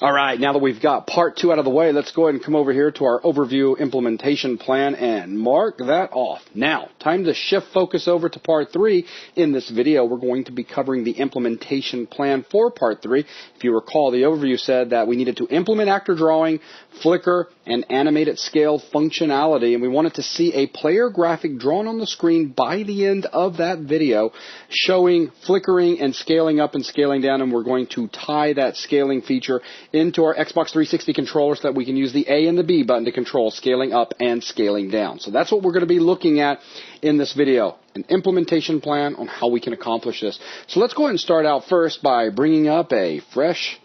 All right, now that we've got part 2 out of the way, let's go ahead and come over here to our overview implementation plan and mark that off. Now, time to shift focus over to part 3. In this video, we're going to be covering the implementation plan for part 3. If you recall, the overview said that we needed to implement actor drawing, flicker, and animate at scale functionality, and we wanted to see a player graphic drawn on the screen by the end of that video showing flickering and scaling up and scaling down, and we're going to tie that scaling feature into our Xbox 360 controller so that we can use the A and the B button to control scaling up and scaling down. So that's what we're going to be looking at in this video, an implementation plan on how we can accomplish this. So let's go ahead and start out first by bringing up a fresh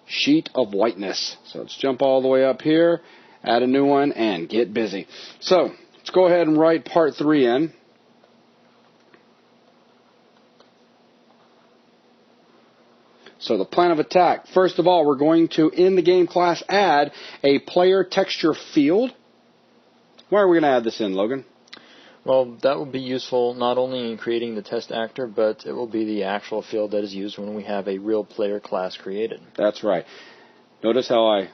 sheet of whiteness. So let's jump all the way up here, add a new one, and get busy. So let's go ahead and write part 3 in. So the plan of attack, first of all, we're going to, in the game class, add a player texture field. Why are we going to add this in, Logan? Well, that will be useful not only in creating the test actor, but it will be the actual field that is used when we have a real player class created. That's right. Notice how I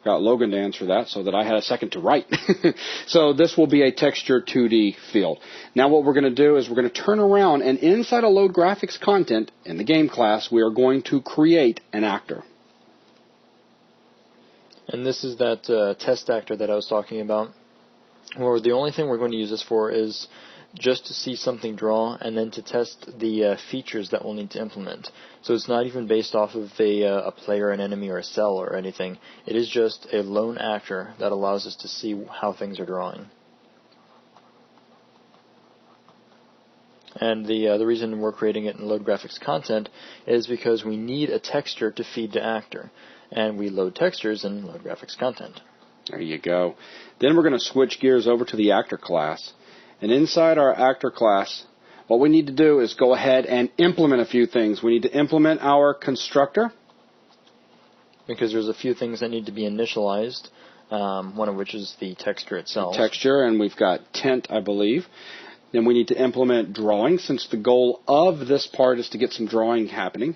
got Logan to answer that so that I had a second to write. So this will be a texture 2D field. Now what we're going to do is we're going to turn around, and inside of load graphics content in the game class, we are going to create an actor. And this is that test actor that I was talking about, where the only thing we're going to use this for is just to see something draw and then to test the features that we'll need to implement. So it's not even based off of a player, an enemy, or a cell or anything. It is just a lone actor that allows us to see how things are drawing. And the reason we're creating it in load graphics content is because we need a texture to feed to actor. And we load textures in load graphics content. There you go. Then we're going to switch gears over to the actor class. And inside our actor class, what we need to do is go ahead and implement a few things. We need to implement our constructor, because there's a few things that need to be initialized, one of which is the texture itself. Texture, and we've got tint, I believe. Then we need to implement drawing, since the goal of this part is to get some drawing happening.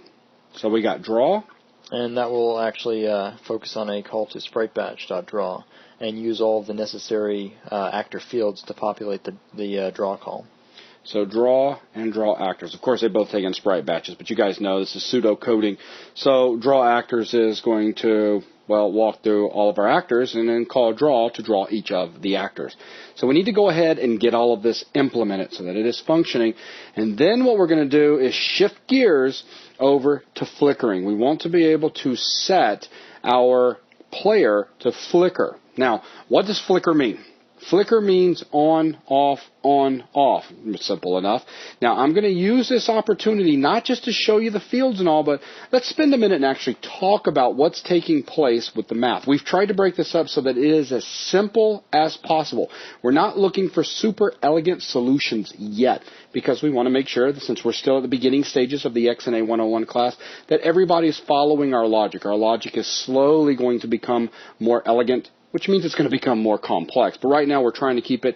So we got draw. And that will actually focus on a call to spritebatch.draw and use all of the necessary actor fields to populate the draw call. So draw and draw actors. Of course, they both take in sprite batches, but you guys know this is pseudo coding. So draw actors is going to, well, walk through all of our actors and then call draw to draw each of the actors. So we need to go ahead and get all of this implemented so that it is functioning. And then what we're going to do is shift gears over to flickering. We want to be able to set our player to flicker. Now, what does flicker mean? Flicker means on, off, on, off. Simple enough. Now, I'm going to use this opportunity not just to show you the fields and all, but let's spend a minute and actually talk about what's taking place with the math. We've tried to break this up so that it is as simple as possible. We're not looking for super elegant solutions yet, because we want to make sure that since we're still at the beginning stages of the XNA 101 class, that everybody's following our logic. Our logic is slowly going to become more elegant, which means it's going to become more complex. But right now we're trying to keep it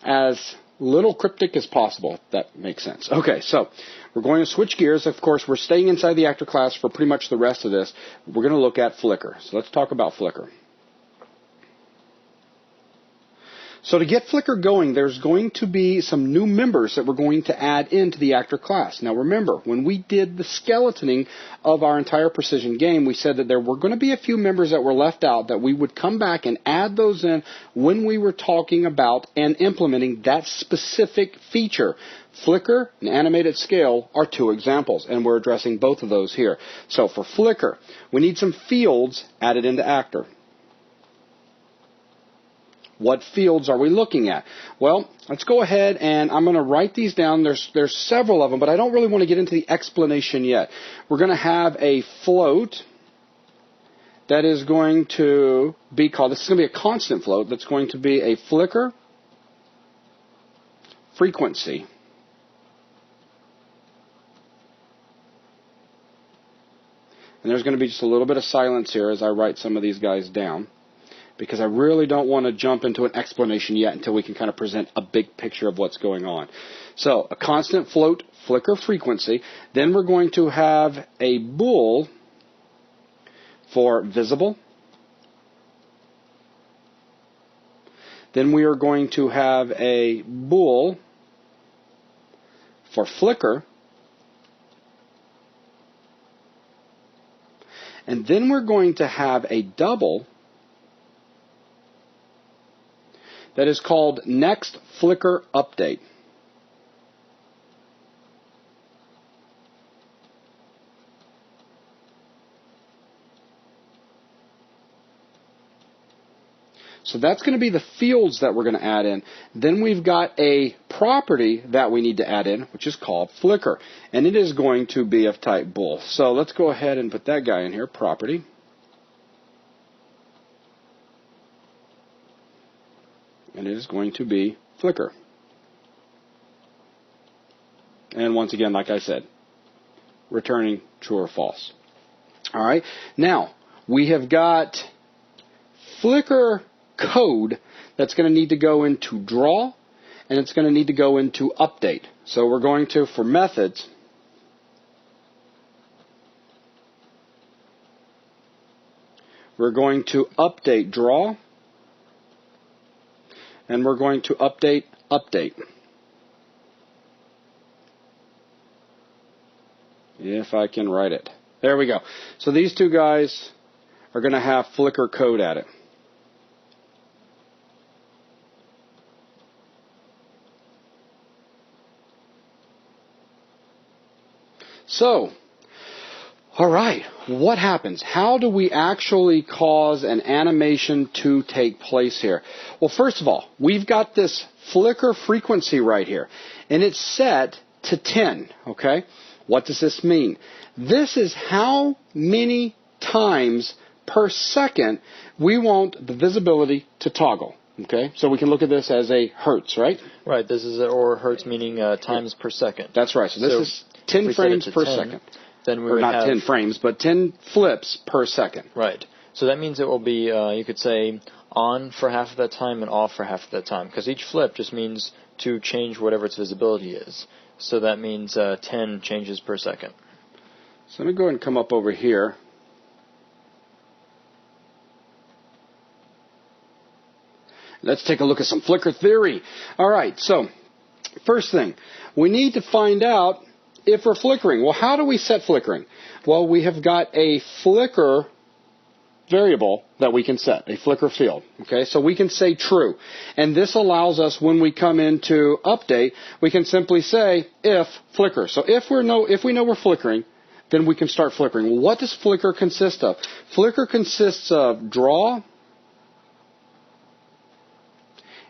as little cryptic as possible, if that makes sense. Okay, so we're going to switch gears. Of course, we're staying inside the actor class for pretty much the rest of this. We're going to look at flicker. So let's talk about flicker. So to get flicker going, there's going to be some new members that we're going to add into the actor class. Now remember, when we did the skeletoning of our entire precision game, we said that there were going to be a few members that were left out that we would come back and add those in when we were talking about and implementing that specific feature. Flicker and animated scale are two examples, and we're addressing both of those here. So for flicker, we need some fields added into actor. What fields are we looking at? Well, let's go ahead and I'm going to write these down. There's several of them, but I don't really want to get into the explanation yet. We're going to have a float that is going to be called, this is going to be a constant float, that's going to be a flicker frequency. And there's going to be just a little bit of silence here as I write some of these guys down, because I really don't want to jump into an explanation yet until we can kind of present a big picture of what's going on. So a constant float flicker frequency. Then we're going to have a bool for visible. Then we are going to have a bool for flicker. And then we're going to have a double that is called next flicker update. So that's going to be the fields that we're going to add in. Then we've got a property that we need to add in, which is called flicker. And it is going to be of type bool. So let's go ahead and put that guy in here, property. And it is going to be flicker. And once again, like I said, returning true or false. All right. Now, we have got flicker code that's going to need to go into draw, and it's going to need to go into update. So we're going to, for methods, we're going to update draw, and we're going to update update. If I can write it. There we go. So these two guys are going to have flicker code at it. So, all right, what happens? How do we actually cause an animation to take place here? Well, first of all, we've got this flicker frequency right here, and it's set to 10, okay? What does this mean? This is how many times per second we want the visibility to toggle. Okay, so we can look at this as a hertz, right? Right, this is or hertz meaning times per second. That's right, so this is 10 frames per second. Then we or would not have 10 frames, but 10 flips per second. Right, so that means it will be, you could say, on for half of that time and off for half of that time, because each flip just means to change whatever its visibility is. So that means 10 changes per second. So let me go ahead and come up over here. Let's take a look at some flicker theory. All right, so first thing, we need to find out if we're flickering. Well, how do we set flickering? Well, we have got a flicker variable that we can set, a flicker field. Okay, so we can say true. And this allows us, when we come into update, we can simply say if flicker. So if we know we're flickering, then we can start flickering. Well, what does flicker consist of? Flicker consists of draw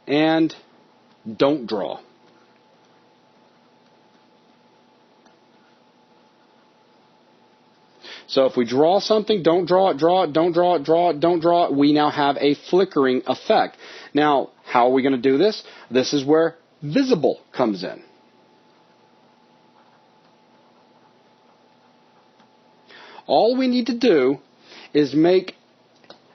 and don't draw. So if we draw something, don't draw it, draw it, don't draw it, draw it, don't draw it, we now have a flickering effect. Now, how are we going to do this? This is where visible comes in. All we need to do is make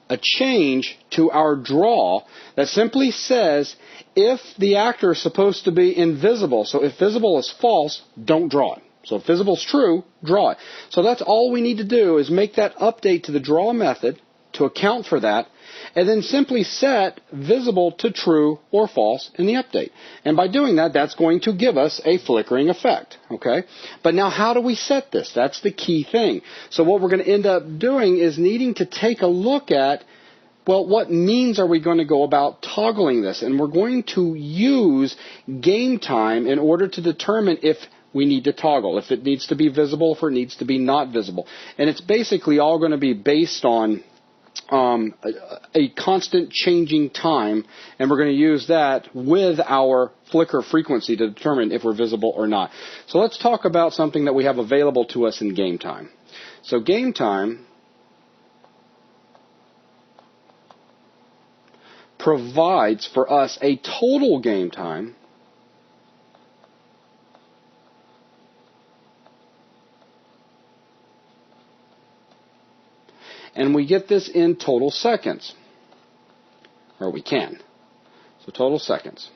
a change to our draw that simply says if the actor is supposed to be invisible, so if visible is false, don't draw it. So if visible is true, draw it. So that's all we need to do is make that update to the draw method to account for that, and then simply set visible to true or false in the update. And by doing that, that's going to give us a flickering effect. Okay? But now how do we set this? That's the key thing. So what we're going to end up doing is needing to take a look at, well, what means are we going to go about toggling this? And we're going to use game time in order to determine if we need to toggle, if it needs to be visible, if it needs to be not visible. And it's basically all going to be based on a constant changing time, and we're going to use that with our flicker frequency to determine if we're visible or not. So let's talk about something that we have available to us in game time. So game time provides for us a total game time and we get this in total seconds. Or we can. So total seconds.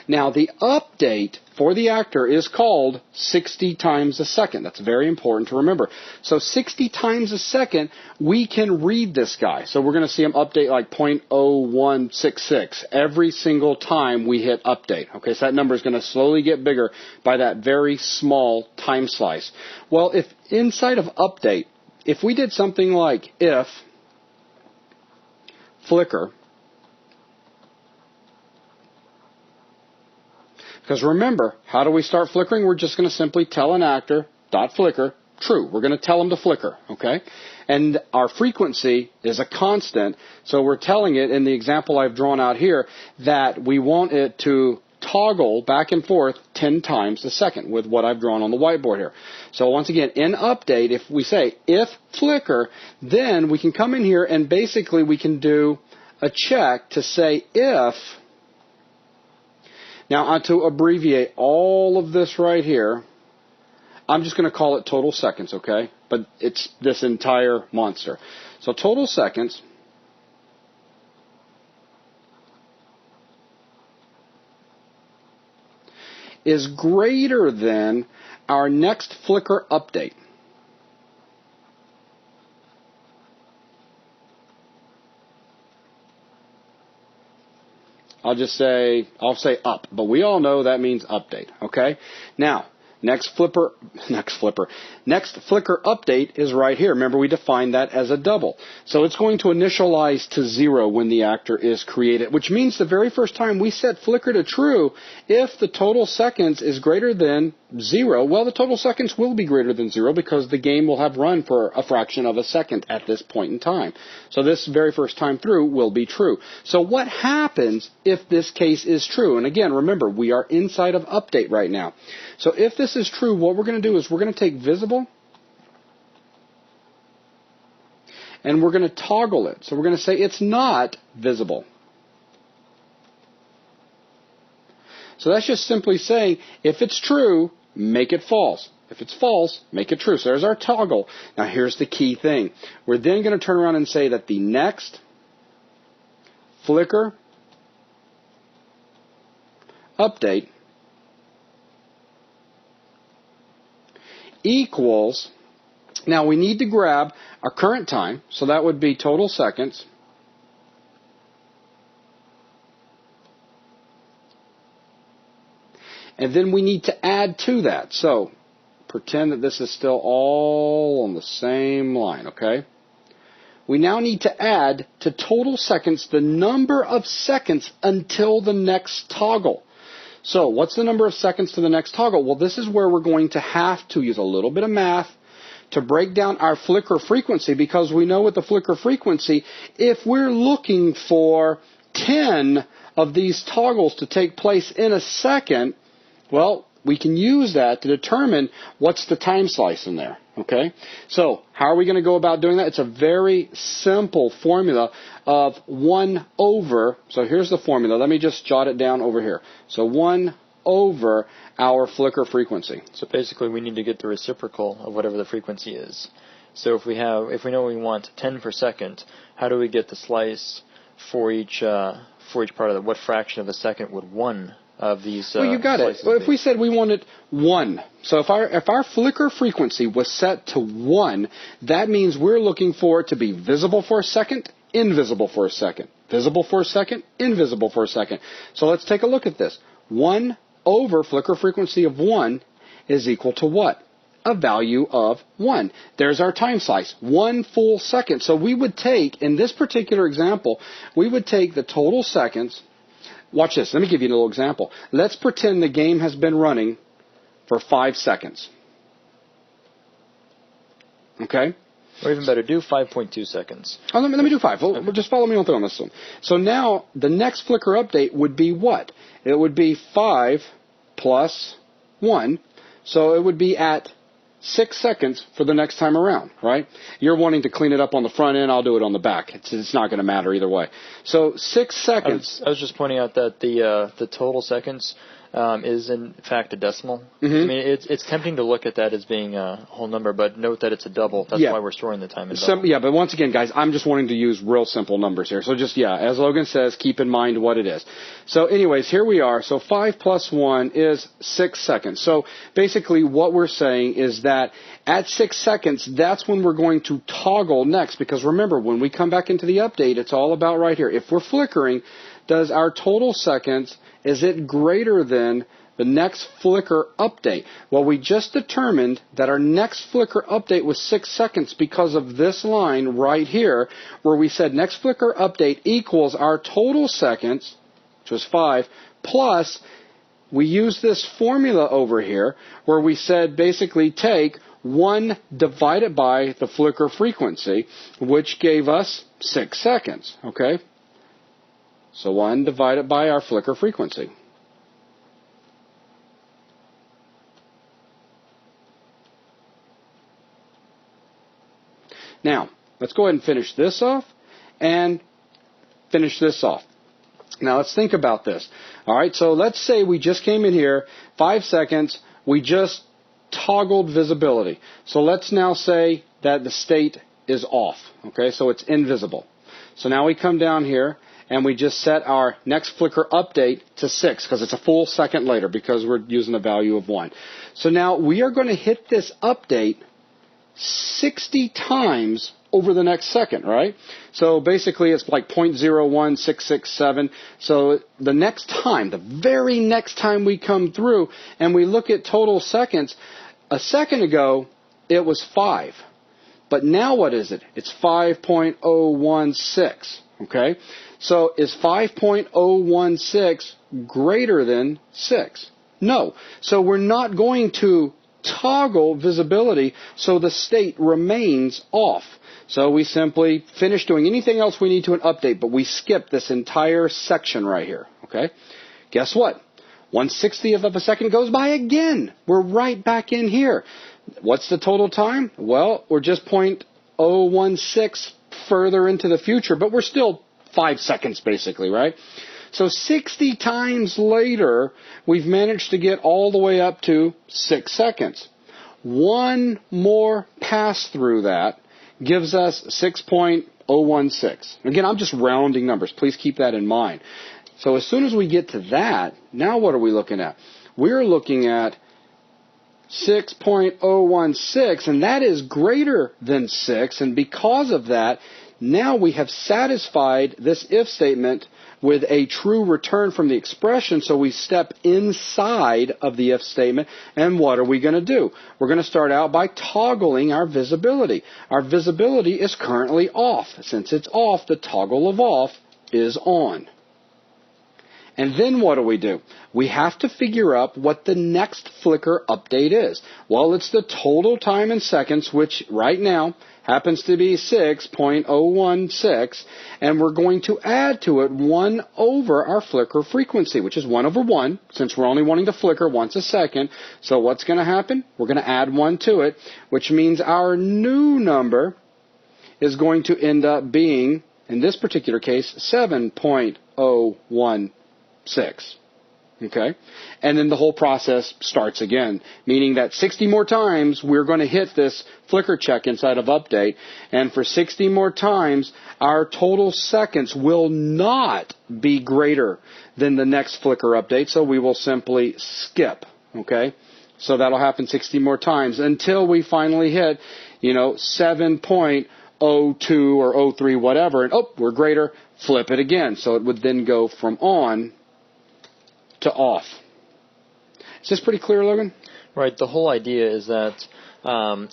Now, the update for the actor is called 60 times a second. That's very important to remember. So 60 times a second, we can read this guy. So we're going to see him update like 0.0166 every single time we hit update. Okay, so that number is going to slowly get bigger by that very small time slice. Well, if inside of update, if we did something like if flicker, because remember, how do we start flickering? We're just going to simply tell an actor, .flicker, true. We're going to tell him to flicker, okay? And our frequency is a constant, so we're telling it in the example I've drawn out here that we want it to toggle back and forth 10 times a second with what I've drawn on the whiteboard here. So once again, in update, if we say if flicker, then we can come in here and basically we can do a check to say if. Now, to abbreviate all of this right here, I'm just going to call it total seconds, okay? But it's this entire monster. So total seconds is greater than our next flicker update. I'll say up, but we all know that means update, okay? Now, next flicker update is right here. Remember, we defined that as a double. So it's going to initialize to 0 when the actor is created, which means the very first time we set flicker to true, if the total seconds is greater than 0, well, the total seconds will be greater than 0 because the game will have run for a fraction of a second at this point in time. So this very first time through will be true. So what happens if this case is true? And again, remember, we are inside of update right now. So if this is true, what we're going to do is we're going to take visible and we're going to toggle it. So we're going to say it's not visible. So that's just simply saying if it's true, make it false. If it's false, make it true. So there's our toggle. Now here's the key thing. We're then going to turn around and say that the next flicker update equals, now we need to grab our current time, so that would be total seconds, and then we need to add to that. So pretend that this is still all on the same line, okay? We now need to add to total seconds the number of seconds until the next toggle. So what's the number of seconds to the next toggle? Well, this is where we're going to have to use a little bit of math to break down our flicker frequency, because we know with the flicker frequency, if we're looking for 10 of these toggles to take place in a second, well, we can use that to determine what's the time slice in there. Okay? So how are we going to go about doing that? It's a very simple formula of 1 over, so here's the formula. Let me just jot it down over here. So 1 over our flicker frequency. So basically we need to get the reciprocal of whatever the frequency is. So if we know we want 10 per second, how do we get the slice for each part of it? What fraction of a second would one of these well, you got it. Well, if we said we wanted 1, so if our flicker frequency was set to 1, that means we're looking for it to be visible for a second, invisible for a second, visible for a second, invisible for a second. So let's take a look at this. 1 over flicker frequency of 1 is equal to what? A value of 1. There's our time slice, 1 full second. So we would take, in this particular example, we would take the total seconds. Watch this. Let me give you a little example. Let's pretend the game has been running for 5 seconds. Okay? Or even better, do 5.2 seconds. Oh, let me do 5. Well, just follow me on through on this one. So now the next flicker update would be what? It would be 5 plus 1. So it would be at 6 seconds for the next time around, right? You're wanting to clean it up on the front end. I'll do it on the back. It's not going to matter either way. So 6 seconds. I was just pointing out that the total seconds, is in fact a decimal. I mean, it's tempting to look at that as being a whole number, but note that it's a double. That's why we're storing the time in double. Yeah, but once again, guys, I'm just wanting to use real simple numbers here. So just, as Logan says, keep in mind what it is. So anyways, here we are. So 5 plus 1 is 6 seconds. So basically what we're saying is that at 6 seconds, that's when we're going to toggle next. Because remember, when we come back into the update, it's all about right here. If we're flickering, does our total seconds, is it greater than the next flicker update? Well, we just determined that our next flicker update was 6 seconds because of this line right here where we said next flicker update equals our total seconds, which was 5, plus we used this formula over here where we said basically take 1 divided by the flicker frequency, which gave us 6 seconds, okay? So 1 divided by our flicker frequency. Now, let's go ahead and finish this off and finish this off. Now, let's think about this. All right, so let's say we just came in here, 5 seconds, we just toggled visibility. So let's now say that the state is off, okay, so it's invisible. So now we come down here and we just set our next flicker update to 6 because it's a full second later because we're using a value of 1. So now we are going to hit this update 60 times over the next second, right? So basically it's like 0.01667. So the next time, the very next time we come through and we look at total seconds, a second ago it was 5. But now what is it? It's 5.016, okay? So is 5.016 greater than 6? No. So we're not going to toggle visibility so the state remains off. So we simply finish doing anything else we need to an update, but we skip this entire section right here, okay? Guess what? 1/60th of a second goes by again. We're right back in here. What's the total time? Well, we're just 0.016 further into the future, but we're still 5 seconds basically, right? So 60 times later, we've managed to get all the way up to 6 seconds. One more pass through that gives us 6.016. Again, I'm just rounding numbers. Please keep that in mind. So as soon as we get to that, now what are we looking at? We're looking at 6.016, and that is greater than 6. And because of that, now we have satisfied this if statement with a true return from the expression, so we step inside of the if statement, and what are we going to do? We're going to start out by toggling our visibility. Our visibility is currently off. Since it's off, the toggle of off is on. And then what do? We have to figure out what the next flicker update is. Well, it's the total time in seconds, which right now happens to be 6.016, and we're going to add to it 1 over our flicker frequency, which is 1 over 1, since we're only wanting to flicker once a second. So what's going to happen? We're going to add 1 to it, which means our new number is going to end up being, in this particular case, 7.016. Okay? And then the whole process starts again, meaning that 60 more times we're going to hit this flicker check inside of update, and for 60 more times our total seconds will not be greater than the next flicker update, so we will simply skip. Okay? So that'll happen 60 more times until we finally hit, 7.02 or 03, whatever, and we're greater, flip it again. So it would then go from on to off. Is this pretty clear, Logan? Right. The whole idea is that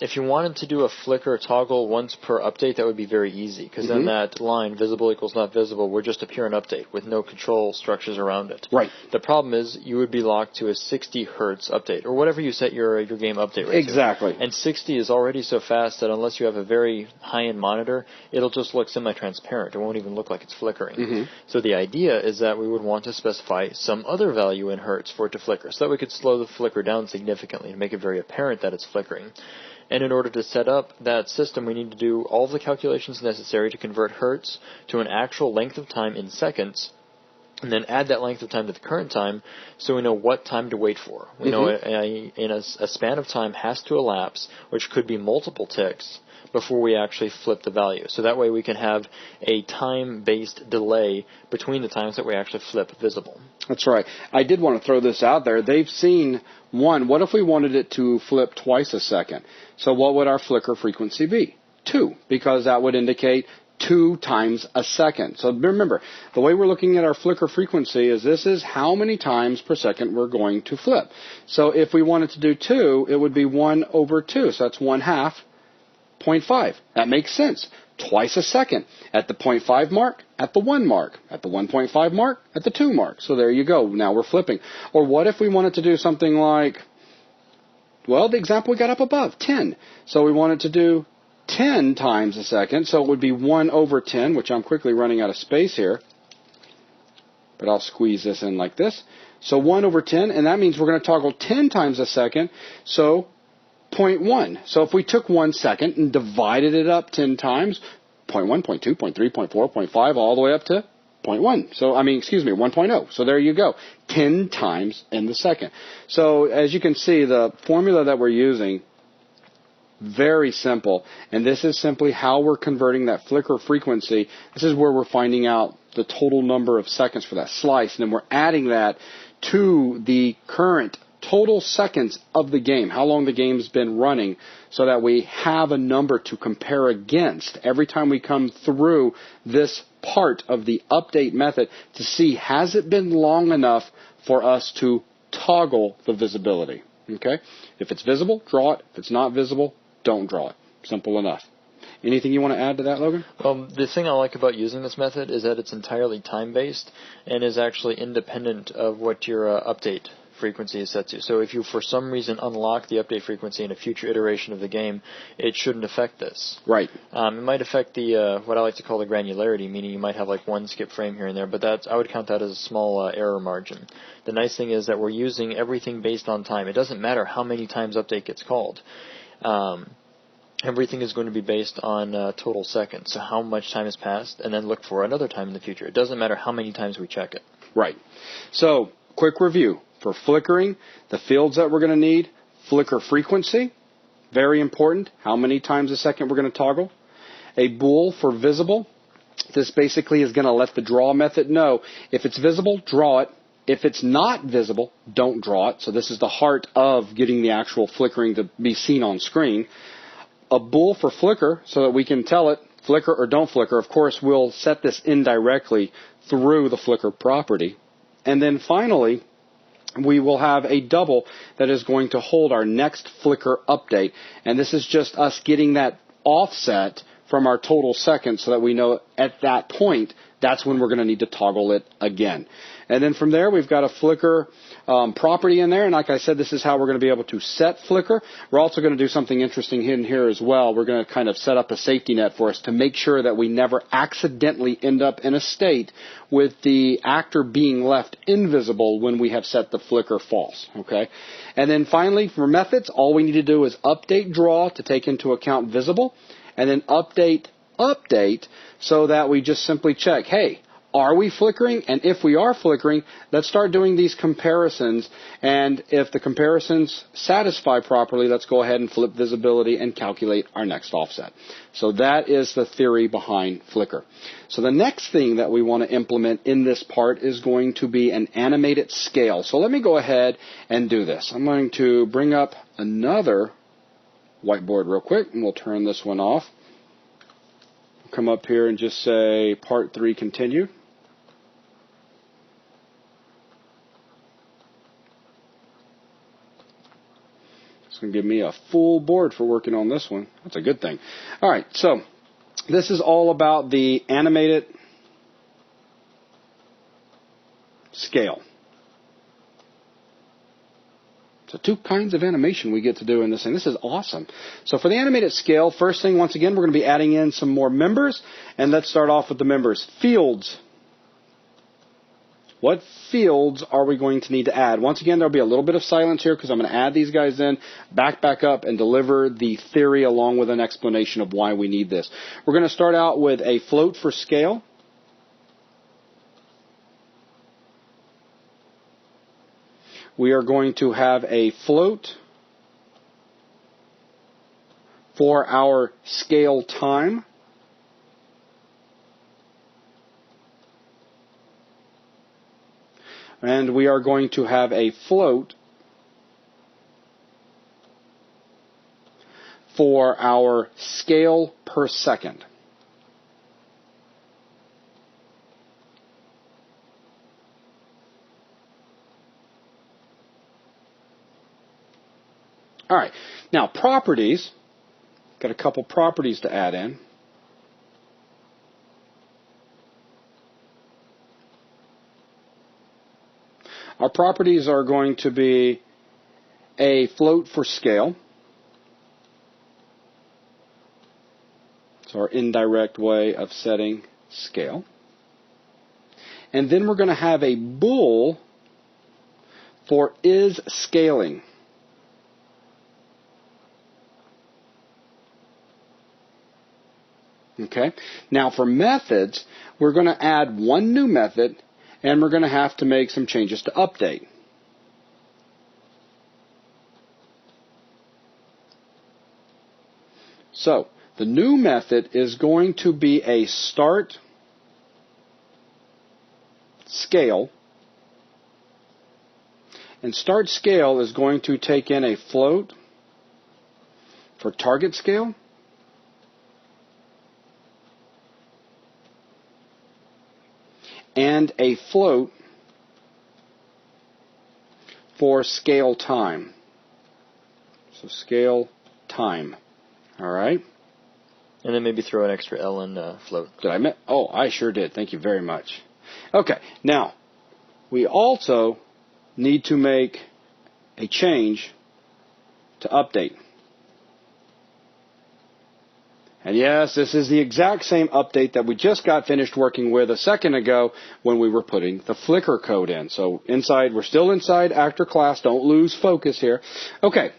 if you wanted to do a flicker toggle once per update, that would be very easy, because then that line, visible equals not visible, would just appear in update with no control structures around it. Right. The problem is you would be locked to a 60 hertz update, or whatever you set your game update rate Exactly. to. And 60 is already so fast that unless you have a very high-end monitor, it'll just look semi-transparent. It won't even look like it's flickering. So the idea is that we would want to specify some other value in hertz for it to flicker, so that we could slow the flicker down significantly and make it very apparent that it's flickering. And in order to set up that system, we need to do all of the calculations necessary to convert hertz to an actual length of time in seconds, and then add that length of time to the current time so we know what time to wait for. We know a span of time has to elapse, which could be multiple ticks, before we actually flip the value. So that way we can have a time-based delay between the times that we actually flip visible. That's right. I did want to throw this out there. They've seen, what if we wanted it to flip twice a second? So what would our flicker frequency be? 2, because that would indicate 2 times a second. So remember, the way we're looking at our flicker frequency is this is how many times per second we're going to flip. So if we wanted to do 2, it would be 1 over 2. So that's 1/2, 0.5. That makes sense. Twice a second. At the 0.5 mark, at the 1 mark, at the 1.5 mark, at the 2 mark. So there you go. Now we're flipping. Or what if we wanted to do something like, well, the example we got up above, 10. So we wanted to do 10 times a second, so it would be 1 over 10, which I'm quickly running out of space here. But I'll squeeze this in like this. So 1 over 10, and that means we're going to toggle 10 times a second, so 0.1. So if we took 1 second and divided it up 10 times, 0.1, 0.2, 0.3, 0.4, 0.5, all the way up to 0.1. So, 1.0. So there you go. 10 times in the second. So as you can see, the formula that we're using, very simple, and this is simply how we're converting that flicker frequency. This is where we're finding out the total number of seconds for that slice, and then we're adding that to the current total seconds of the game, how long the game's been running, so that we have a number to compare against every time we come through this part of the update method to see, has it been long enough for us to toggle the visibility. Okay? If it's visible, draw it. If it's not visible, don't draw it. Simple enough. Anything you want to add to that, Logan? The thing I like about using this method is that it's entirely time-based and is actually independent of what your update frequency is set to. So if you for some reason unlock the update frequency in a future iteration of the game, it shouldn't affect this. Right. It might affect the what I like to call the granularity, meaning you might have like one skip frame here and there, but I would count that as a small error margin. The nice thing is that we're using everything based on time. It doesn't matter how many times update gets called. Everything is going to be based on total seconds, so how much time has passed, and then look for another time in the future. It doesn't matter how many times we check it. Right. So, quick review. For flickering, the fields that we're going to need, flicker frequency, very important, how many times a second we're going to toggle. A bool for visible. This basically is going to let the draw method know if it's visible, draw it. If it's not visible, don't draw it. So this is the heart of getting the actual flickering to be seen on screen. A bool for flicker, so that we can tell it flicker or don't flicker. Of course, we'll set this indirectly through the flicker property. And then finally, we will have a double that is going to hold our next flicker update. And this is just us getting that offset from our total seconds so that we know at that point that's when we're going to need to toggle it again. And then from there, we've got a flicker property in there. And like I said, this is how we're going to be able to set flicker. We're also going to do something interesting in here as well. We're going to kind of set up a safety net for us to make sure that we never accidentally end up in a state with the actor being left invisible when we have set the flicker false. Okay. And then finally, for methods, all we need to do is update draw to take into account visible, and then update so that we just simply check, hey, are we flickering? And if we are flickering, let's start doing these comparisons. And if the comparisons satisfy properly, let's go ahead and flip visibility and calculate our next offset. So that is the theory behind flicker. So the next thing that we want to implement in this part is going to be an animated scale. So let me go ahead and do this. I'm going to bring up another whiteboard real quick, and we'll turn this one off. Come up here and just say part 3 continued. It's going to give me a full board for working on this one. That's a good thing. All right, so this is all about the animated scale. So 2 kinds of animation we get to do in this thing. This is awesome. So for the animated scale, first thing, once again, we're going to be adding in some more members. And let's start off with the members. Fields. What fields are we going to need to add? Once again, there'll be a little bit of silence here because I'm going to add these guys in, back up, and deliver the theory along with an explanation of why we need this. We're going to start out with a float for scale. we are going to have a float for our scale time. And we are going to have a float for our scale per second. All right. Now, properties. Got a couple properties to add in. Our properties are going to be a float for scale. It's our indirect way of setting scale. And then we're going to have a bool for is scaling. Okay. Now for methods, we're going to add one new method, and we're going to have to make some changes to update. So the new method is going to be a start scale, and start scale is going to take in a float for target scale, and a float for scale time. So scale time. All right. And then maybe throw an extra L in float. Did I miss? Oh, I sure did. Thank you very much. Okay. Now, we also need to make a change to update. And yes, this is the exact same update that we just got finished working with a second ago when we were putting the flicker code in. So inside, we're still inside actor class. Don't lose focus here. Okay,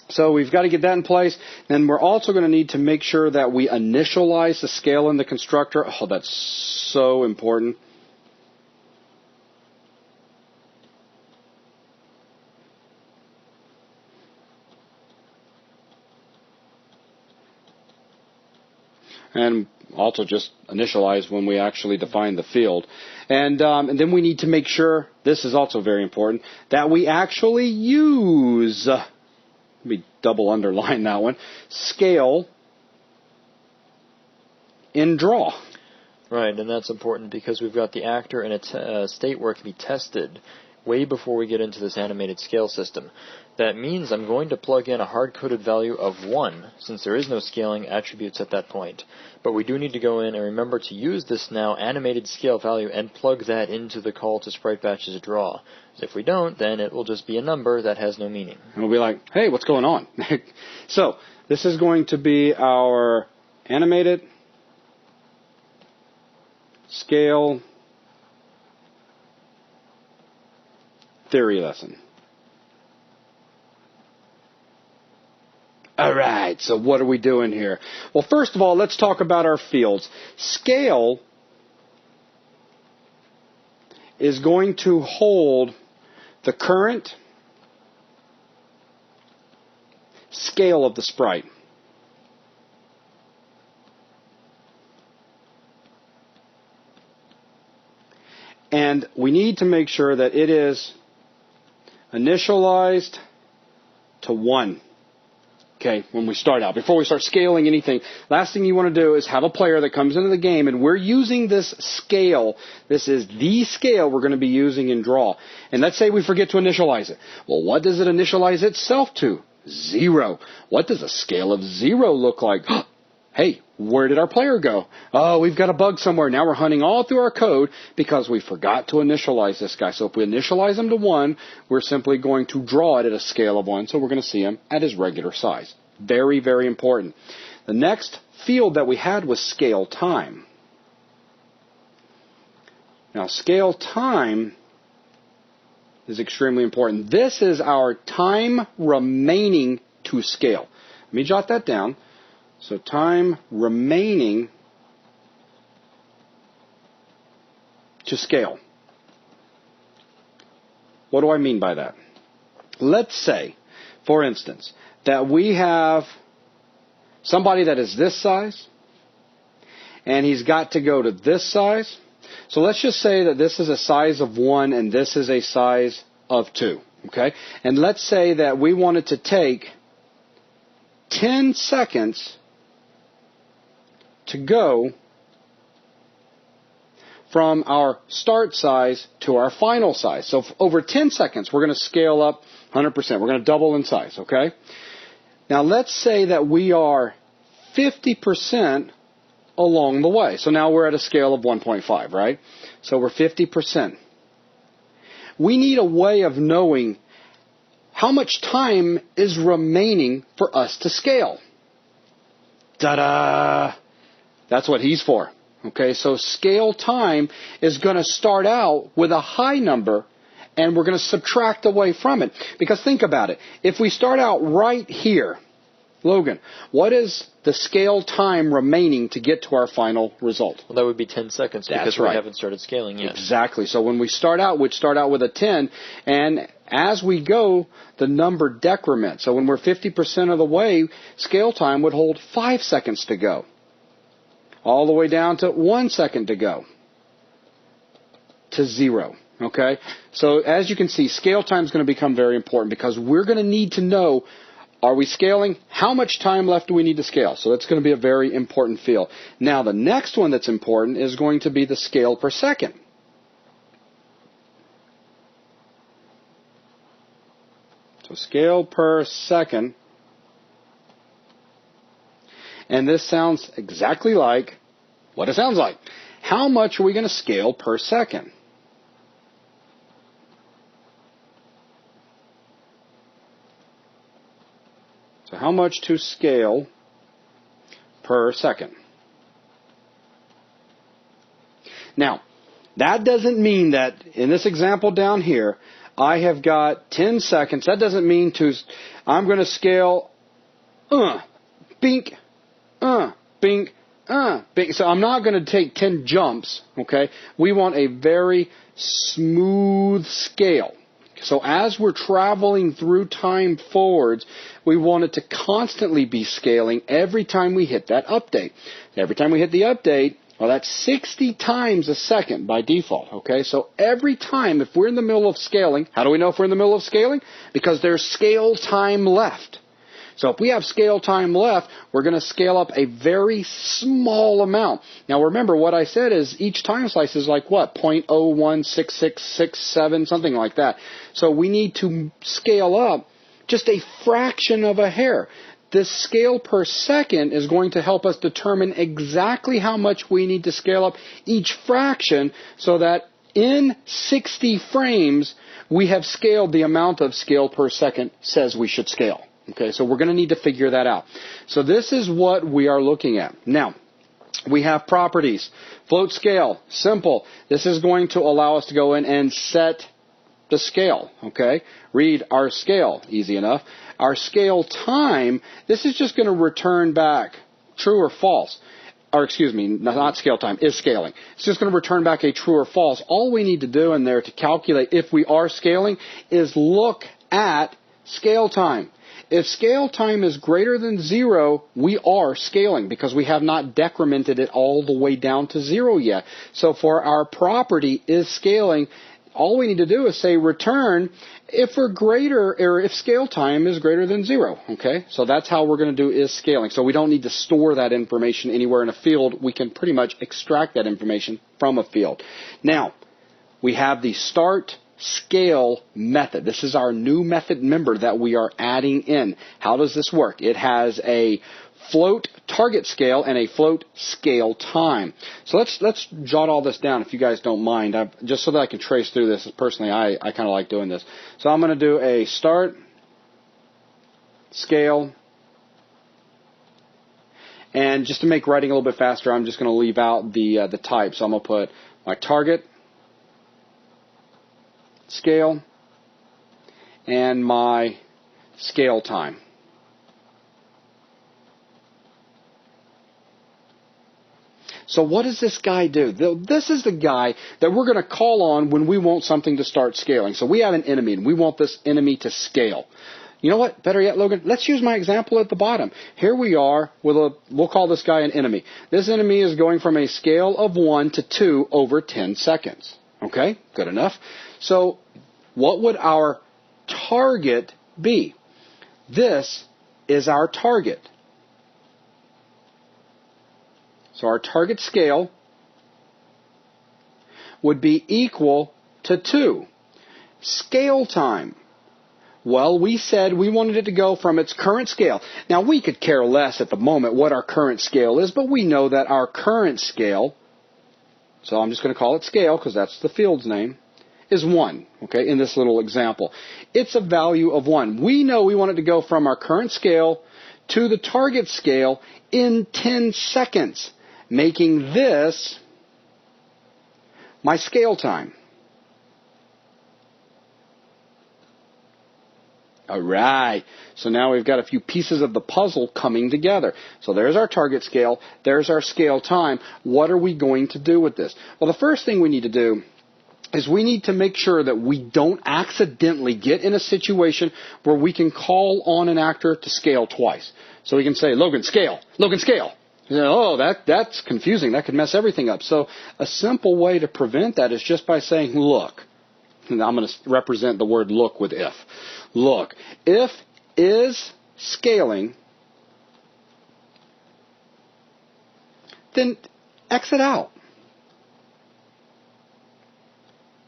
so we've got to get that in place. Then we're also going to need to make sure that we initialize the scale in the constructor. Oh, that's so important. And also just initialize when we actually define the field. And then we need to make sure, this is also very important, that we actually use, let me double underline that one, scale in draw. Right, and that's important because we've got the actor in a state where it can be tested way before we get into this animated scale system. That means I'm going to plug in a hard-coded value of 1, since there is no scaling attributes at that point. But we do need to go in and remember to use this now animated scale value and plug that into the call to sprite batches draw. If we don't, then it will just be a number that has no meaning. And we'll be like, hey, what's going on? So this is going to be our animated scale theory lesson. All right, so what are we doing here? Well, first of all, let's talk about our fields. Scale is going to hold the current scale of the sprite. And we need to make sure that it is initialized to 1. Okay, when we start out, before we start scaling anything, last thing you want to do is have a player that comes into the game, and we're using this scale. This is the scale we're going to be using in draw. And let's say we forget to initialize it. Well, what does it initialize itself to? 0. What does a scale of 0 look like? Hey, where did our player go? Oh, we've got a bug somewhere. Now we're hunting all through our code because we forgot to initialize this guy. So if we initialize him to 1, we're simply going to draw it at a scale of 1. So we're going to see him at his regular size. Very, very important. The next field that we had was scale time. Now, scale time is extremely important. This is our time remaining to scale. Let me jot that down. So time remaining to scale. What do I mean by that? let's say, for instance, that we have somebody that is this size, and he's got to go to this size. So let's just say that this is a size of 1 and this is a size of 2. Okay? And let's say that we wanted to take 10 seconds to go from our start size to our final size. So over 10 seconds, we're going to scale up 100%. We're going to double in size, okay? Now let's say that we are 50% along the way. So now we're at a scale of 1.5, right? So we're 50%. We need a way of knowing how much time is remaining for us to scale. Ta-da! That's what he's for. Okay, so scale time is going to start out with a high number, and we're going to subtract away from it. Because think about it. If we start out right here, Logan, what is the scale time remaining to get to our final result? Well, that would be 10 seconds because we haven't started scaling yet. Exactly. So when we start out, we'd start out with a 10, and as we go, the number decrements. So when we're 50% of the way, scale time would hold 5 seconds to go. All the way down to 1 second to go. To 0. Okay? So as you can see, scale time is going to become very important because we're going to need to know, are we scaling? How much time left do we need to scale? So that's going to be a very important field. Now the next one that's important is going to be the scale per second. So scale per second. And this sounds exactly like what it sounds like. How much are we going to scale per second? So how much to scale per second? Now, that doesn't mean that in this example down here, I have got 10 seconds. That doesn't mean I'm going to scale, bink, bink, bink. So I'm not going to take 10 jumps, okay? We want a very smooth scale. So as we're traveling through time forwards, we want it to constantly be scaling every time we hit that update. Every time we hit the update, well, that's 60 times a second by default, okay? So every time, if we're in the middle of scaling, how do we know if we're in the middle of scaling? Because there's scale time left. So if we have scale time left, we're going to scale up a very small amount. Now remember, what I said is each time slice is like what? 0.016667, something like that. So we need to scale up just a fraction of a hair. This scale per second is going to help us determine exactly how much we need to scale up each fraction so that in 60 frames, we have scaled the amount of scale per second says we should scale. Okay, so we're going to need to figure that out. So this is what we are looking at. Now, we have properties. Float scale, simple. This is going to allow us to go in and set the scale. Okay, read our scale, easy enough. Our scale time, this is just going to return back true or false. Or excuse me, not scale time, is scaling. It's just going to return back a true or false. All we need to do in there to calculate if we are scaling is look at scale time. If scale time is greater than 0, we are scaling because we have not decremented it all the way down to 0 yet. So for our property is scaling, all we need to do is say return if we're greater, or if scale time is greater than 0. Okay, so that's how we're going to do is scaling. So we don't need to store that information anywhere in a field. We can pretty much extract that information from a field. Now, we have the start scale method. This is our new method member that we are adding in. How does this work? It has a float target scale and a float scale time. So let's jot all this down if you guys don't mind, just so that I can trace through this. Personally, I kind of like doing this. So I'm going to do a start scale, and just to make writing a little bit faster, I'm just going to leave out the type. So I'm going to put my target scale and my scale time. So what does this guy do? This is the guy that we're going to call on when we want something to start scaling. So we have an enemy, and we want this enemy to scale. You know what? Better yet, Logan, let's use my example at the bottom. Here we are with we'll call this guy an enemy. This enemy is going from a scale of 1 to 2 over 10 seconds. Okay, good enough. So what would our target be? This is our target. So our target scale would be equal to 2. Scale time. Well, we said we wanted it to go from its current scale. Now, we could care less at the moment what our current scale is, but we know that our current scale, so I'm just going to call it scale because that's the field's name, is 1, okay, in this little example. It's a value of 1. We know we want it to go from our current scale to the target scale in 10 seconds, making this my scale time. All right, so now we've got a few pieces of the puzzle coming together. So there's our target scale, there's our scale time. What are we going to do with this? Well, the first thing we need to do is we need to make sure that we don't accidentally get in a situation where we can call on an actor to scale twice. So we can say, Logan, scale, Logan, scale. You know, oh, that's confusing. That could mess everything up. So a simple way to prevent that is just by saying, look. And I'm going to represent the word look with if. Look, if is scaling, then exit out.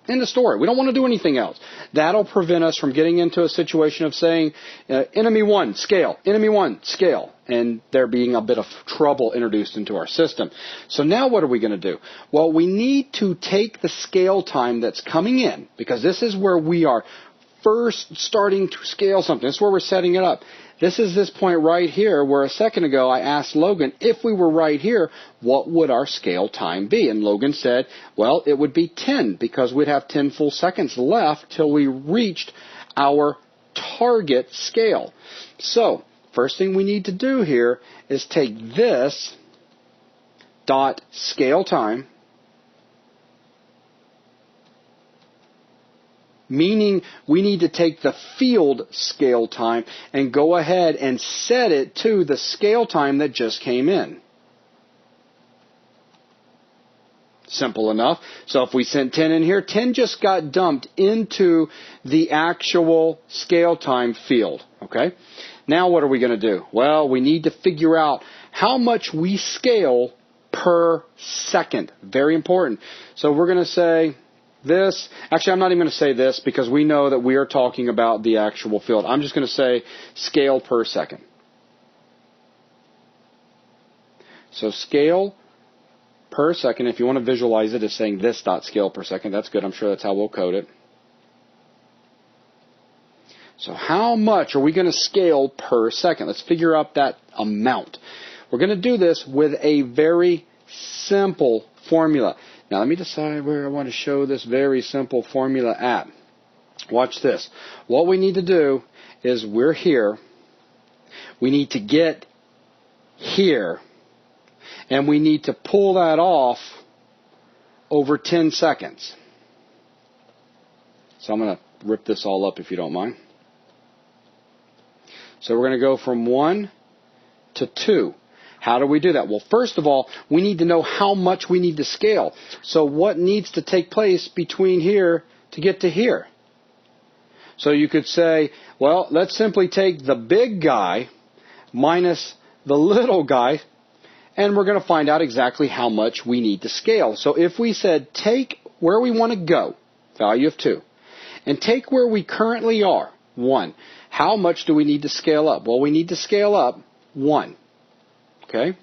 End of story. We don't want to do anything else. That'll prevent us from getting into a situation of saying, enemy 1, scale, enemy 1, scale, and there being a bit of trouble introduced into our system. So now what are we going to do? Well, we need to take the scale time that's coming in, because this is where we are first starting to scale something. This is where we're setting it up. This is this point right here where a second ago I asked Logan, if we were right here, what would our scale time be? And Logan said, well, it would be 10 because we'd have 10 full seconds left till we reached our target scale. So, first thing we need to do here is take this dot scale time, meaning we need to take the field scale time and go ahead and set it to the scale time that just came in. Simple enough. So if we sent 10 in here, 10 just got dumped into the actual scale time field. Okay? Now what are we going to do? Well, we need to figure out how much we scale per second. Very important. So we're going to say this. Actually, I'm not even going to say this because we know that we are talking about the actual field. I'm just going to say scale per second. So scale per second, if you want to visualize it as saying this dot scale per second, that's good. I'm sure that's how we'll code it. So how much are we going to scale per second? Let's figure out that amount. We're going to do this with a very simple formula. Now let me decide where I want to show this very simple formula at. Watch this. What we need to do is we're here. We need to get here. And we need to pull that off over 10 seconds. So I'm going to rip this all up if you don't mind. So we're going to go from 1 to 2. How do we do that? Well, first of all, we need to know how much we need to scale. So what needs to take place between here to get to here? So you could say, well, let's simply take the big guy minus the little guy, and we're going to find out exactly how much we need to scale. So if we said take where we want to go, value of 2, and take where we currently are, 1, how much do we need to scale up? Well, we need to scale up 1. Okay?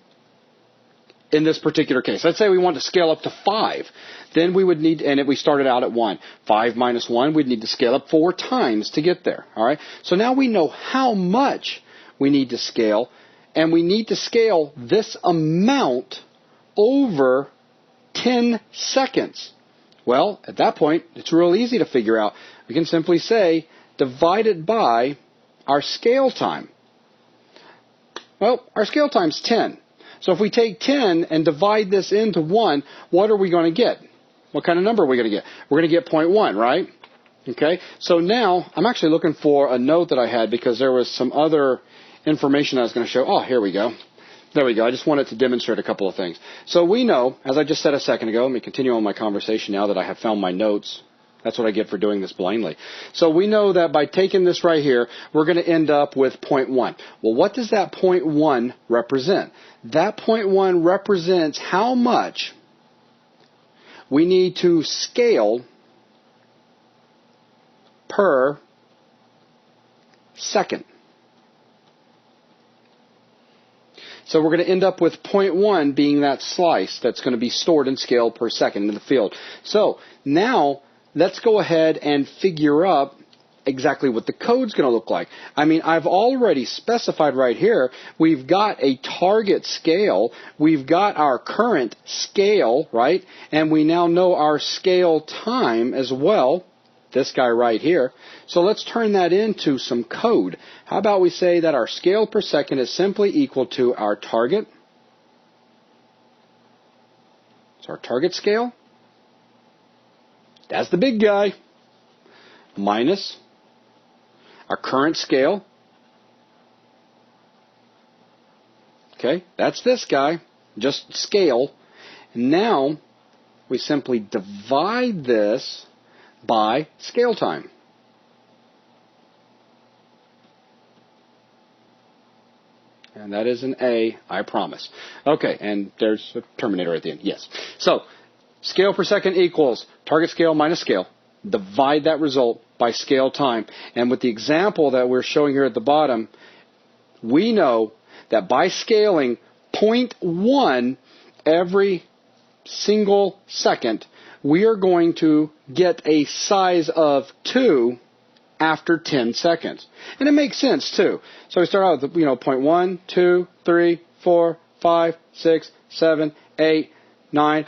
In this particular case, let's say we want to scale up to 5. Then we would need, and if we started out at 1, 5 minus 1, we'd need to scale up 4 times to get there. All right? So now we know how much we need to scale, and we need to scale this amount over 10 seconds. Well, at that point, it's real easy to figure out. We can simply say, divide it by our scale time. Well, our scale time's 10. So if we take 10 and divide this into 1, what are we going to get? What kind of number are we going to get? We're going to get 0.1, right? Okay, so now I'm actually looking for a note that I had because there was some other information I was going to show. Oh, here we go. There we go. I just wanted to demonstrate a couple of things. So we know, as I just said a second ago, let me continue on my conversation now that I have found my notes. That's what I get for doing this blindly. So we know that by taking this right here, we're going to end up with 0.1. Well, what does that 0.1 represent? That 0.1 represents how much we need to scale per second. So we're going to end up with 0.1 being that slice that's going to be stored and scaled per second in the field. So now let's go ahead and figure up exactly what the code's going to look like. I mean, I've already specified right here, we've got a target scale, we've got our current scale, right? And we now know our scale time as well, this guy right here. So let's turn that into some code. How about we say that our scale per second is simply equal to our target. So our target scale, that's the big guy, minus our current scale. Okay, that's this guy, just scale. And now we simply divide this by scale time. And that is an A, I promise. Okay, and there's a terminator at the end. Yes. So, scale per second equals target scale minus scale. Divide that result by scale time. And with the example that we're showing here at the bottom, we know that by scaling 0.1 every single second, we are going to get a size of 2 after 10 seconds. And it makes sense too. So we start out with, 0.1, 2, 3, 4, 5, 6, 7, 8, 9,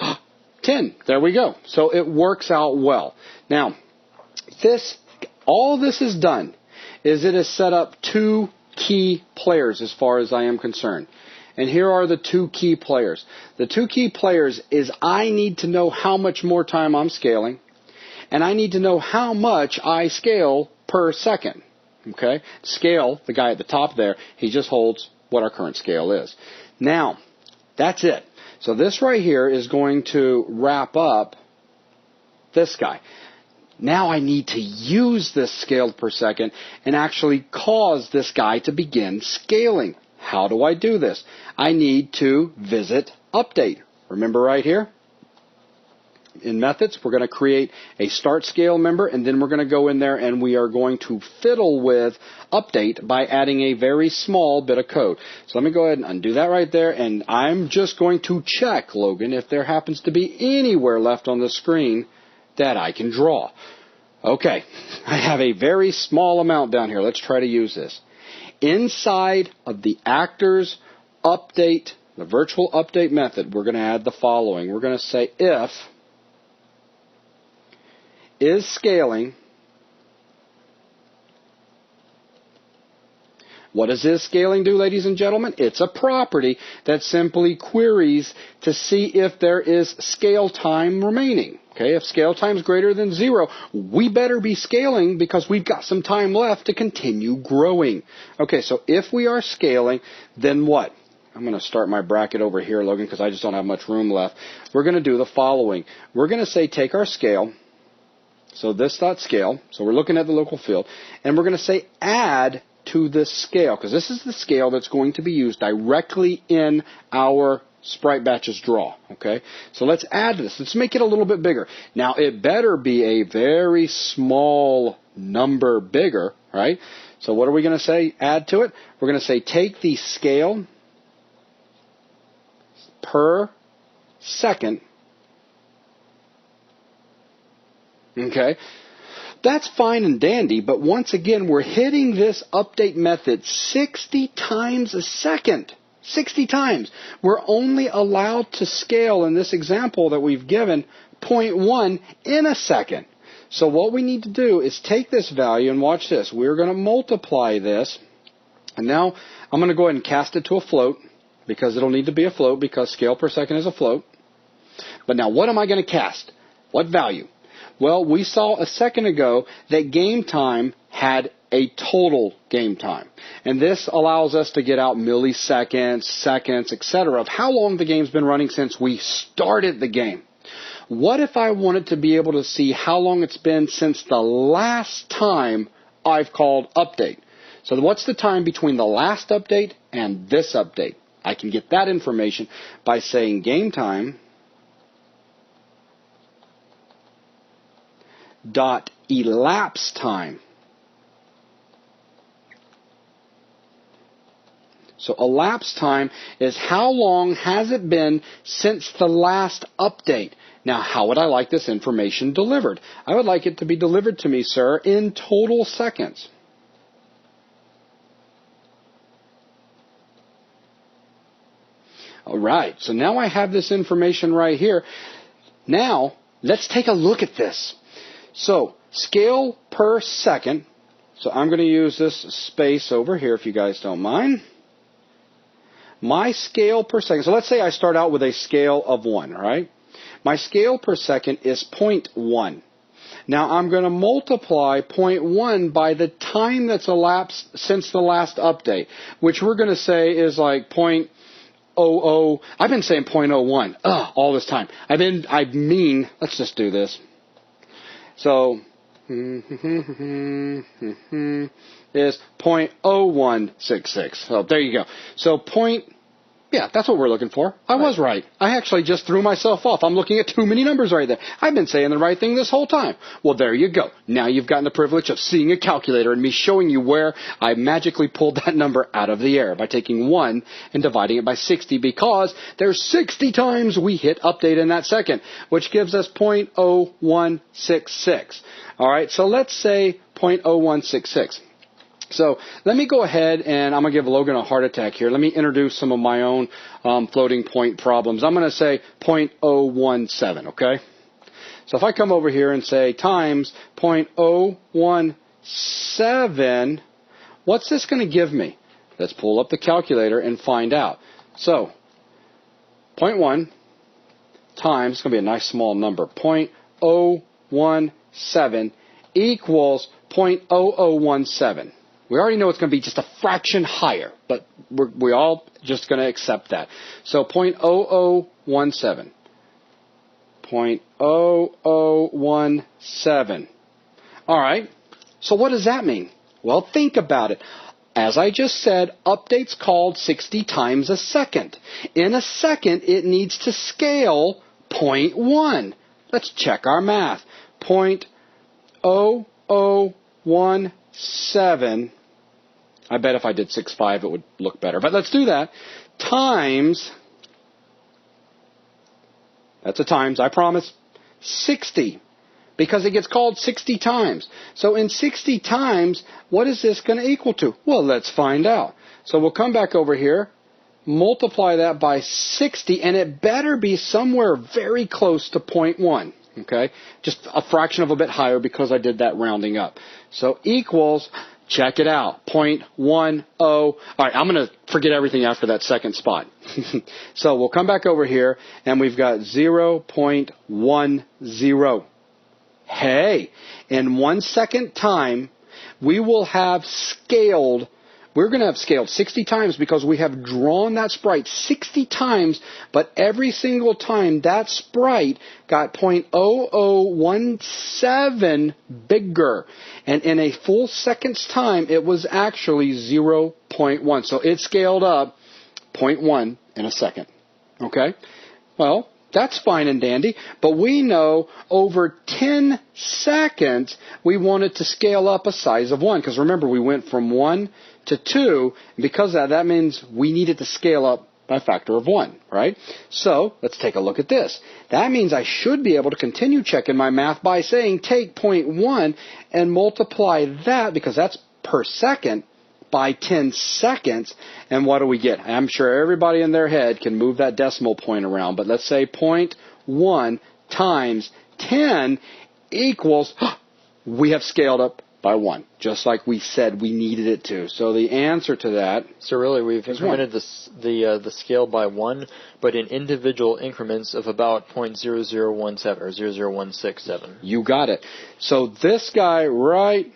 10. There we go. So it works out well. Now, all this is done is it has set up 2 key players as far as I am concerned. And here are the 2 key players. The 2 key players is I need to know how much more time I'm scaling, and I need to know how much I scale per second. Okay? Scale, the guy at the top there, he just holds what our current scale is. Now, that's it. So this right here is going to wrap up this guy. Now I need to use this scaled per second and actually cause this guy to begin scaling. How do I do this? I need to visit update. Remember right here? In methods, we're going to create a start scale member, and then we're going to go in there and we are going to fiddle with update by adding a very small bit of code. So let me go ahead and undo that right there, and I'm just going to check, Logan, if there happens to be anywhere left on the screen that I can draw. Okay, I have a very small amount down here. Let's try to use this. Inside of the actors update, the virtual update method, we're going to add the following. We're going to say if is scaling. What does is scaling do, ladies and gentlemen? It's a property that simply queries to see if there is scale time remaining. Okay, if scale time is greater than 0, we better be scaling because we've got some time left to continue growing. Okay, so if we are scaling, then what? I'm going to start my bracket over here, Logan, because I just don't have much room left. We're going to do the following. We're going to say take our scale. So this dot scale. So we're looking at the local field. And we're going to say add to this scale, because this is the scale that's going to be used directly in our sprite batches draw. Okay, so let's add this. Let's make it a little bit bigger. Now it better be a very small number bigger, right? So what are we going to say add to it? We're going to say take the scale per second. Okay, that's fine and dandy, but once again, we're hitting this update method 60 times a second. 60 times. We're only allowed to scale in this example that we've given 0.1 in a second. So what we need to do is take this value and watch this. We're going to multiply this. And now I'm going to go ahead and cast it to a float. because it'll need to be a float because scale per second is a float. But now what am I going to cast? What value? Well, we saw a second ago that game time had a total game time. And this allows us to get out milliseconds, seconds, etc. of how long the game's been running since we started the game. What if I wanted to be able to see how long it's been since the last time I've called update? So what's the time between the last update and this update? I can get that information by saying game time dot elapsed time. So elapsed time is how long has it been since the last update. Now, how would I like this information delivered? I would like it to be delivered to me, sir, in total seconds. All right, so now I have this information right here. Now, let's take a look at this. So, scale per second. So I'm going to use this space over here if you guys don't mind. My scale per second, so let's say I start out with a scale of 1, right? My scale per second is 0.1. Now I'm going to multiply 0.1 by the time that's elapsed since the last update, which we're going to say is like 0.00. I've been saying 0.01 all this time. Let's just do this. So, is 0.0166. So there you go. So yeah, that's what we're looking for. I was right. I actually just threw myself off. I'm looking at too many numbers right there. I've been saying the right thing this whole time. Well, there you go. Now you've gotten the privilege of seeing a calculator and me showing you where I magically pulled that number out of the air by taking 1 and dividing it by 60 because there's 60 times we hit update in that second, which gives us 0.0166. All right, so let's say 0.0166. So let me go ahead and I'm going to give Logan a heart attack here. Let me introduce some of my own floating point problems. I'm going to say 0.017, okay? So if I come over here and say times 0.017, what's this going to give me? Let's pull up the calculator and find out. So 0.1 times, it's going to be a nice small number, 0.017 equals 0.0017. We already know it's going to be just a fraction higher, but we're all just going to accept that. So 0.0017. 0.0017. All right. So what does that mean? Well, think about it. As I just said, update's called 60 times a second. In a second, it needs to scale 0.1. Let's check our math. 0.0017. I bet if I did 6.5 it would look better. But let's do that. Times, that's a times, I promise, 60. Because it gets called 60 times. So in 60 times, what is this going to equal to? Well, let's find out. So we'll come back over here, multiply that by 60, and it better be somewhere very close to 0.1. Okay? Just a fraction of a bit higher because I did that rounding up. So equals, check it out, 0.10. All right, I'm going to forget everything after that second spot. So we'll come back over here, and we've got 0.10. Hey, in 1 second time, we will have scaled, we're going to have scaled 60 times because we have drawn that sprite 60 times, but every single time that sprite got 0.0017 bigger. And in a full second's time, it was actually 0.1. So it scaled up 0.1 in a second. Okay? Well, that's fine and dandy, but we know over 10 seconds we want it to scale up a size of 1. Because remember, we went from 1 to 2, and because of that means we needed to scale up by a factor of 1, right? So let's take a look at this. That means I should be able to continue checking my math by saying take 0.1 and multiply that, because that's per second, by 10 seconds, and what do we get? I'm sure everybody in their head can move that decimal point around, but let's say 0.1 times 10 equals, we have scaled up by 1, just like we said we needed it to. So the answer to that. So really, we've incremented the scale by 1, but in individual increments of about 0.0017 or 0.00167. You got it. So this guy right,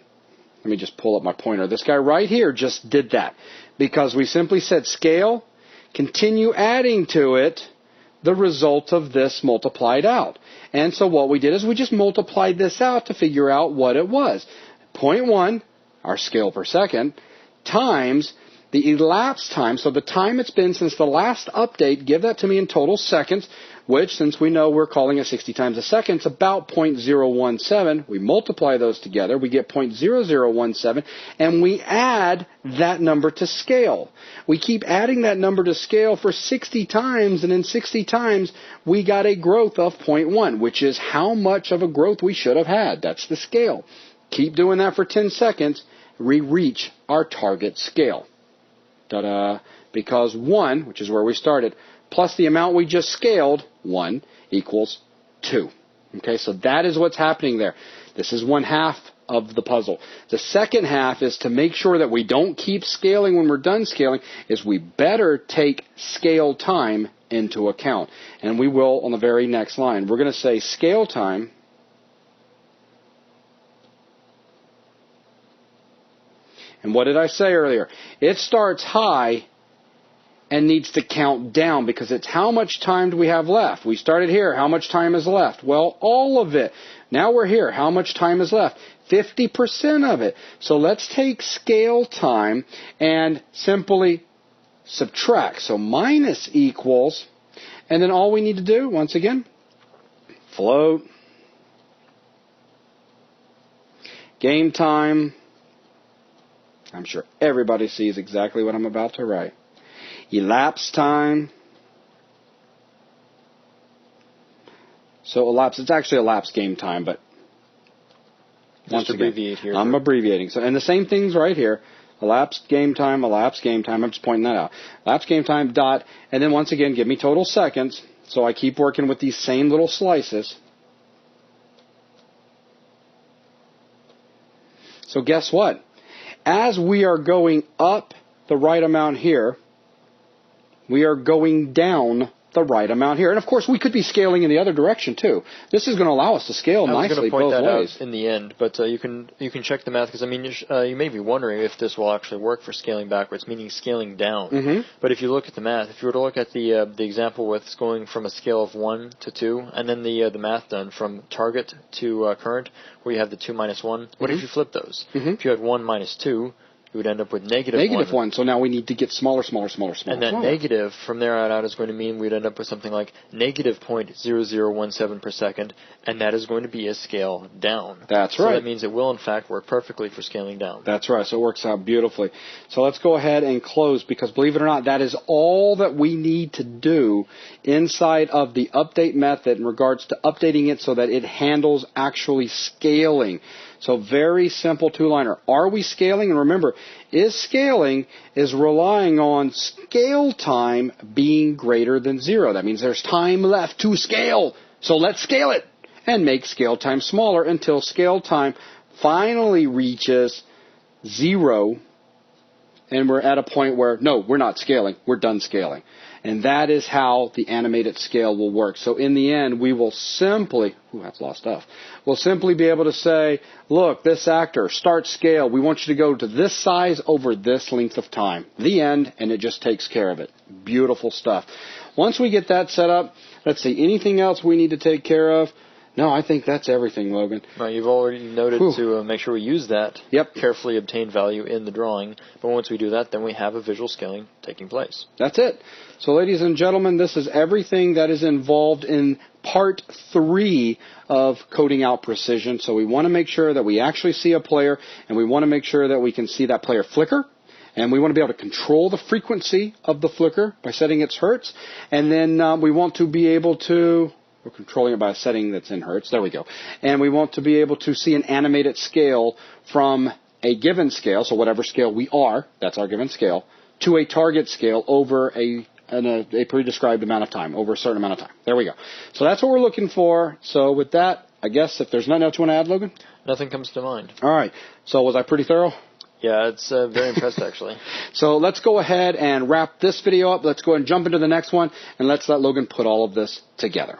let me just pull up my pointer. This guy right here just did that because we simply said scale, continue adding to it the result of this multiplied out. And so what we did is we just multiplied this out to figure out what it was. 0.1, our scale per second, times the elapsed time, so the time it's been since the last update, give that to me in total seconds, which, since we know we're calling it 60 times a second, it's about 0.017. We multiply those together, we get 0.0017, and we add that number to scale. We keep adding that number to scale for 60 times, and in 60 times, we got a growth of 0.1, which is how much of a growth we should have had. That's the scale. Keep doing that for 10 seconds, we reach our target scale. Ta-da! Because 1, which is where we started, plus the amount we just scaled, 1, equals 2. Okay, so that is what's happening there. This is 1/2 of the puzzle. The second half is to make sure that we don't keep scaling when we're done scaling, is we better take scale time into account. And we will on the very next line. We're going to say scale time and what did I say earlier? It starts high and needs to count down because it's how much time do we have left? We started here. How much time is left? Well, all of it. Now we're here. How much time is left? 50% of it. So let's take scale time and simply subtract. So minus equals, and then all we need to do, once again, float, game time. I'm sure everybody sees exactly what I'm about to write. Elapsed time. So elapsed, it's actually elapsed game time, but just abbreviate here. I'm abbreviating. So, and the same thing's right here. Elapsed game time, elapsed game time. I'm just pointing that out. Elapsed game time, dot, and then once again, give me total seconds. So I keep working with these same little slices. So guess what? As we are going up the right amount here, we are going down the right amount here. And of course, we could be scaling in the other direction too. This is going to allow us to scale nicely both ways. I was going to point that out in the end, but you can check the math because I mean you may be wondering if this will actually work for scaling backwards, meaning scaling down. Mm-hmm. But if you look at the math, if you were to look at the example with going from a scale of 1 to 2, and then the math done from target to current, where you have the 2 minus 1. What if you flip those? Mm-hmm. If you had 1 minus 2. You would end up with negative 1. So now we need to get smaller. And that negative from there on out is going to mean we'd end up with something like negative 0.0017 per second, and that is going to be a scale down. That's right. So that means it will, in fact, work perfectly for scaling down. That's right. So it works out beautifully. So let's go ahead and close because, believe it or not, that is all that we need to do inside of the update method in regards to updating it so that it handles actually scaling. So very simple two-liner. Are we scaling? And remember, scaling is relying on scale time being greater than 0. That means there's time left to scale. So let's scale it and make scale time smaller until scale time finally reaches 0. And we're at a point where, no, we're not scaling. We're done scaling. And that is how the animated scale will work. So in the end, we will simply, that's a lot of stuff. We'll simply be able to say, look, this actor, start scale. We want you to go to this size over this length of time. The end, and it just takes care of it. Beautiful stuff. Once we get that set up, let's see, anything else we need to take care of? No, I think that's everything, Logan. Right, you've already noted to make sure we use that carefully obtained value in the drawing. But once we do that, then we have a visual scaling taking place. That's it. So, ladies and gentlemen, this is everything that is involved in part 3 of coding out precision. So we want to make sure that we actually see a player, and we want to make sure that we can see that player flicker. And we want to be able to control the frequency of the flicker by setting its hertz. And then we want to be able to... We're controlling it by a setting that's in hertz. There we go. And we want to be able to see an animated scale from a given scale, so whatever scale we are, that's our given scale, to a target scale over a pre-described amount of time, over a certain amount of time. There we go. So that's what we're looking for. So with that, I guess if there's nothing else you want to add, Logan? Nothing comes to mind. All right. So was I pretty thorough? Yeah, it's very impressed, actually. So let's go ahead and wrap this video up. Let's go ahead and jump into the next one, and let's let Logan put all of this together.